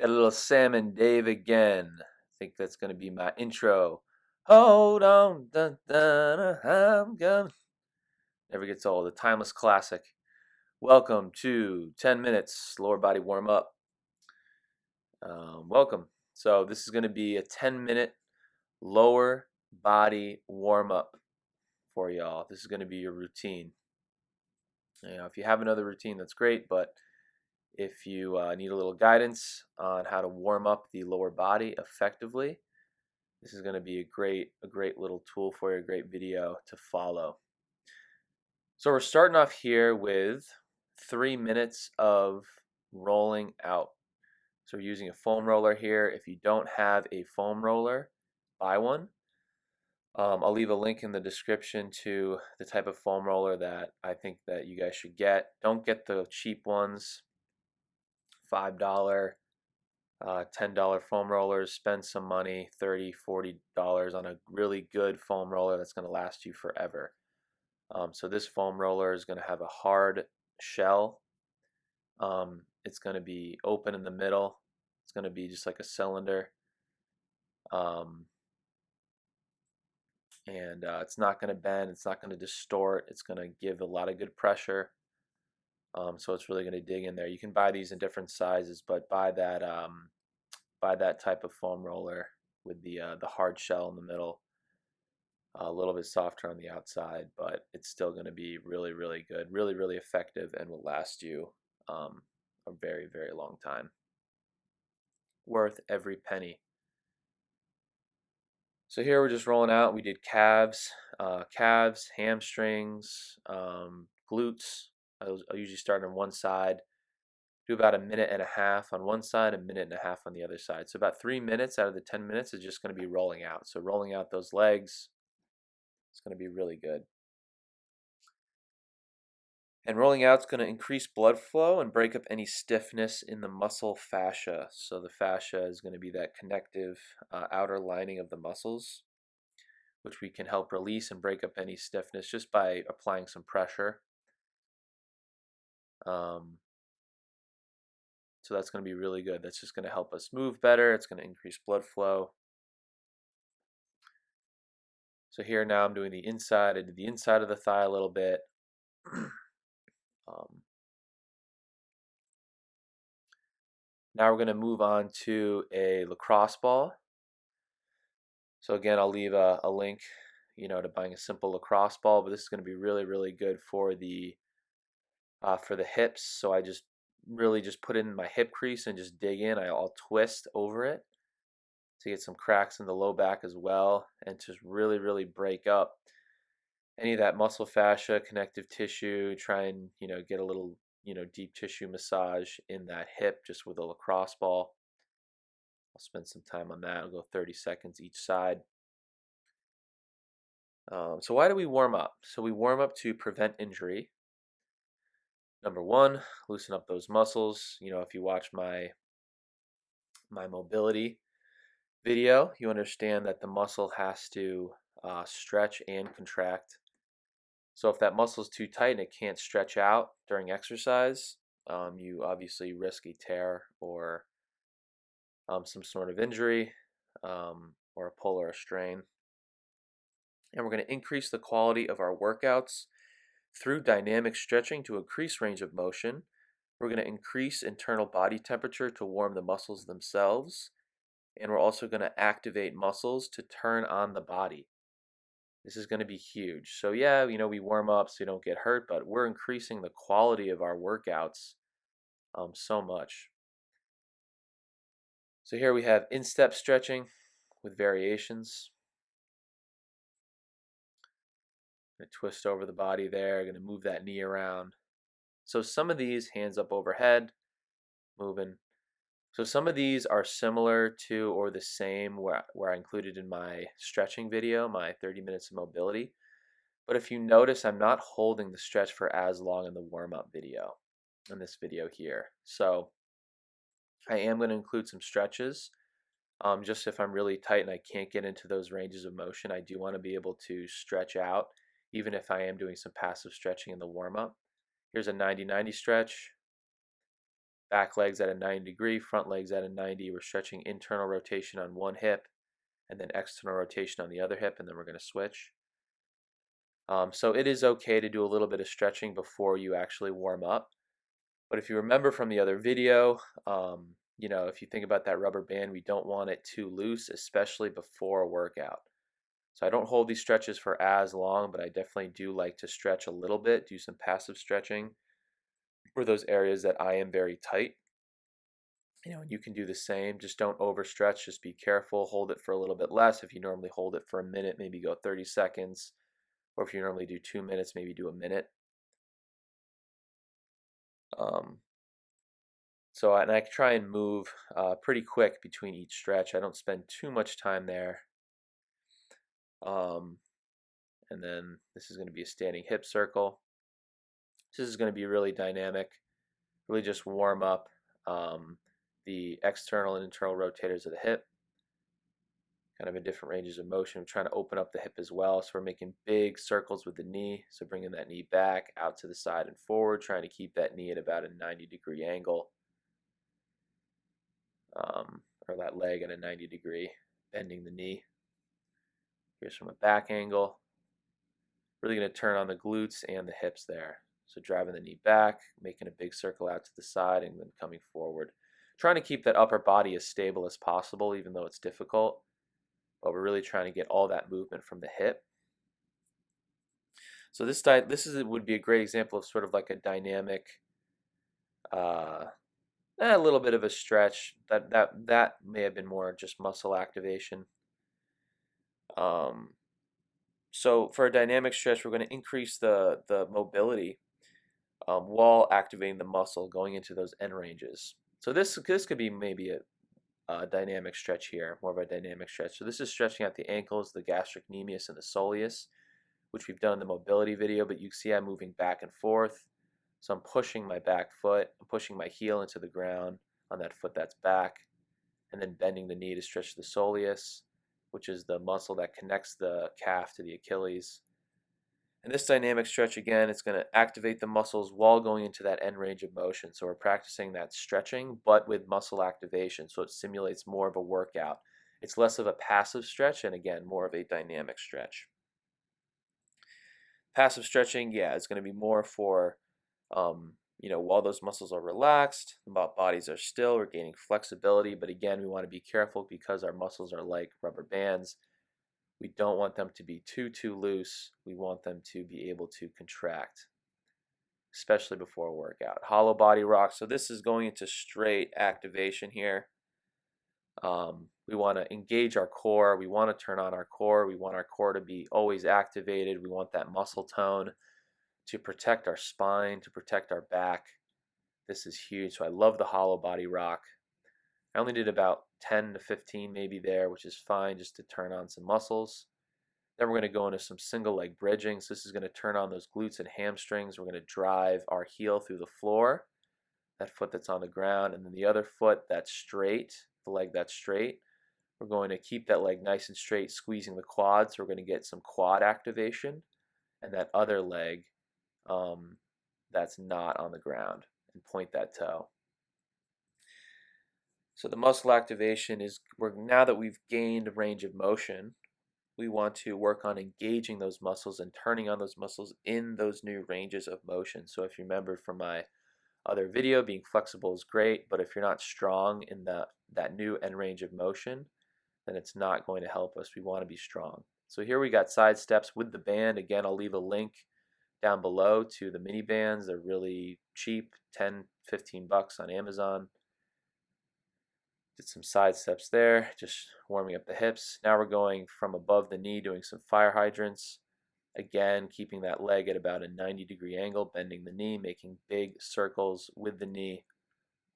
Got a little Sam and Dave again. I think that's going to be my intro. Hold on, dun, dun, I'm gone. Never gets old. A timeless classic. Welcome to 10 minutes lower body warm up. Welcome. So this is going to be a 10-minute lower body warm up for y'all. This is going to be your routine. If you have another routine, that's great, but if you need a little guidance on how to warm up the lower body effectively, this is going to be a great little tool for you, a great video to follow. So we're starting off here with 3 minutes of rolling out. So we're using a foam roller here. If you don't have a foam roller, buy one. I'll leave a link in the description to the type of foam roller that I think that you guys should get. Don't get the cheap ones. $5, $10 foam rollers. Spend some money, $30, $40 on a really good foam roller that's going to last you forever. So this foam roller is going to have a hard shell. It's going to be open in the middle. It's going to be just like a cylinder. It's not going to bend. It's not going to distort. It's going to give a lot of good pressure. So it's really going to dig in there. You can buy these in different sizes, but buy that type of foam roller with the hard shell in the middle. A little bit softer on the outside, but it's still going to be really good, really effective, and will last you a very long time. Worth every penny. So here we're just rolling out. We did calves, hamstrings, glutes. I'll usually start on one side, do about 1.5 minutes on one side, 1.5 minutes on the other side. So about 3 minutes out of the 10 minutes is just going to be rolling out. So rolling out those legs, it's going to be really good. And rolling out is going to increase blood flow and break up any stiffness in the muscle fascia. So the fascia is going to be that connective outer lining of the muscles, which we can help release and break up any stiffness just by applying some pressure. So that's going to be really good. That's just going to help us move better. It's going to increase blood flow. So here now I'm doing the inside. I did the inside of the thigh a little bit. Now we're going to move on to a lacrosse ball. So again, I'll leave a link, to buying a simple lacrosse ball, but this is going to be really good for the hips. So I just put in my hip crease and just dig in. I'll twist over it to get some cracks in the low back as well, and just really break up any of that muscle fascia, connective tissue. Try and get a little deep tissue massage in that hip just with a lacrosse ball. I'll spend some time on that. I'll go 30 seconds each side. So why do we warm up? So we warm up to prevent injury. Number one, loosen up those muscles. If you watch my mobility video, you understand that the muscle has to stretch and contract. So if that muscle is too tight and it can't stretch out during exercise, you obviously risk a tear or some sort of injury, or a pull or a strain. And we're going to increase the quality of our workouts through dynamic stretching to increase range of motion. We're going to increase internal body temperature to warm the muscles themselves. And we're also going to activate muscles to turn on the body. This is going to be huge. So yeah, we warm up so you don't get hurt, but we're increasing the quality of our workouts so much. So here we have instep stretching with variations. I'm going to twist over the body there. I'm going to move that knee around. So some of these, hands up overhead, moving. So some of these are similar to or the same where I included in my stretching video, my 30 minutes of mobility. But if you notice, I'm not holding the stretch for as long in the warm-up video, in this video here. So I am going to include some stretches. Just if I'm really tight and I can't get into those ranges of motion, I do want to be able to stretch out, even if I am doing some passive stretching in the warm-up. Here's a 90-90 stretch. Back legs at a 90 degree, front legs at a 90. We're stretching internal rotation on one hip and then external rotation on the other hip, and then we're going to switch. So it is okay to do a little bit of stretching before you actually warm up. But if you remember from the other video, if you think about that rubber band, we don't want it too loose, especially before a workout. So I don't hold these stretches for as long, but I definitely do like to stretch a little bit, do some passive stretching for those areas that I am very tight. And you can do the same. Just don't overstretch. Just be careful. Hold it for a little bit less. If you normally hold it for a minute, maybe go 30 seconds. Or if you normally do 2 minutes, maybe do a minute. And I try and move pretty quick between each stretch. I don't spend too much time there. And then this is going to be a standing hip circle. This is going to be really dynamic. Really just warm up the external and internal rotators of the hip. Kind of in different ranges of motion. We're trying to open up the hip as well. So we're making big circles with the knee. So bringing that knee back, out to the side and forward, trying to keep that knee at about a 90-degree angle. Or that leg at a 90-degree, bending the knee. Here's from a back angle. Really going to turn on the glutes and the hips there. So driving the knee back, making a big circle out to the side, and then coming forward. Trying to keep that upper body as stable as possible, even though it's difficult. But we're really trying to get all that movement from the hip. So would be a great example of sort of like a dynamic, a little bit of a stretch. That may have been more just muscle activation. So for a dynamic stretch, we're going to increase the mobility while activating the muscle, going into those end ranges. So this could be maybe a dynamic stretch here, more of a dynamic stretch. So this is stretching out the ankles, the gastrocnemius, and the soleus, which we've done in the mobility video, but you can see I'm moving back and forth. So I'm pushing my back foot, I'm pushing my heel into the ground on that foot that's back, and then bending the knee to stretch the soleus, which is the muscle that connects the calf to the Achilles. And this dynamic stretch, again, it's going to activate the muscles while going into that end range of motion. So we're practicing that stretching, but with muscle activation. So it simulates more of a workout. It's less of a passive stretch, and again, more of a dynamic stretch. Passive stretching, yeah, is going to be more for, while those muscles are relaxed, the bodies are still, we're gaining flexibility. But again, we want to be careful because our muscles are like rubber bands. We don't want them to be too loose. We want them to be able to contract, especially before a workout. Hollow body rock. So this is going into straight activation here. We want to engage our core. We want to turn on our core. We want our core to be always activated. We want that muscle tone to protect our spine, to protect our back. This is huge. So I love the hollow body rock. I only did about 10 to 15 maybe there, which is fine just to turn on some muscles. Then we're going to go into some single leg bridging. So this is going to turn on those glutes and hamstrings. We're going to drive our heel through the floor, that foot that's on the ground, and then the other foot that's straight, the leg that's straight. We're going to keep that leg nice and straight, squeezing the quad. So we're going to get some quad activation, and that other leg that's not on the ground, and point that toe. So the muscle activation is, now that we've gained a range of motion, we want to work on engaging those muscles and turning on those muscles in those new ranges of motion. So if you remember from my other video, being flexible is great, but if you're not strong in that new end range of motion, then it's not going to help us. We want to be strong. So here we got side steps with the band. Again, I'll leave a link down below to the mini bands. They're really cheap, 10, 15 bucks on Amazon. Did some side steps there, just warming up the hips. Now we're going from above the knee, doing some fire hydrants. Again, keeping that leg at about a 90-degree angle, bending the knee, making big circles with the knee,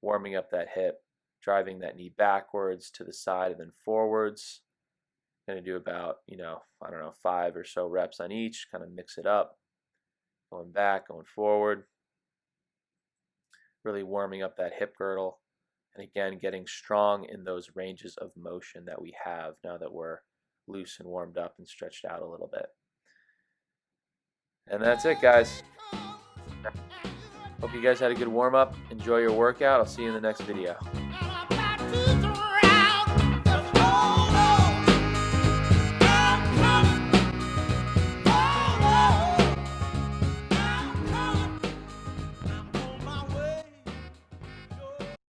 warming up that hip, driving that knee backwards to the side and then forwards. Going to do about, I don't know, 5 or so reps on each, kind of mix it up, going back, going forward, really warming up that hip girdle, and again, getting strong in those ranges of motion that we have now that we're loose and warmed up and stretched out a little bit. And that's it, guys. Hope you guys had a good warm-up. Enjoy your workout. I'll see you in the next video.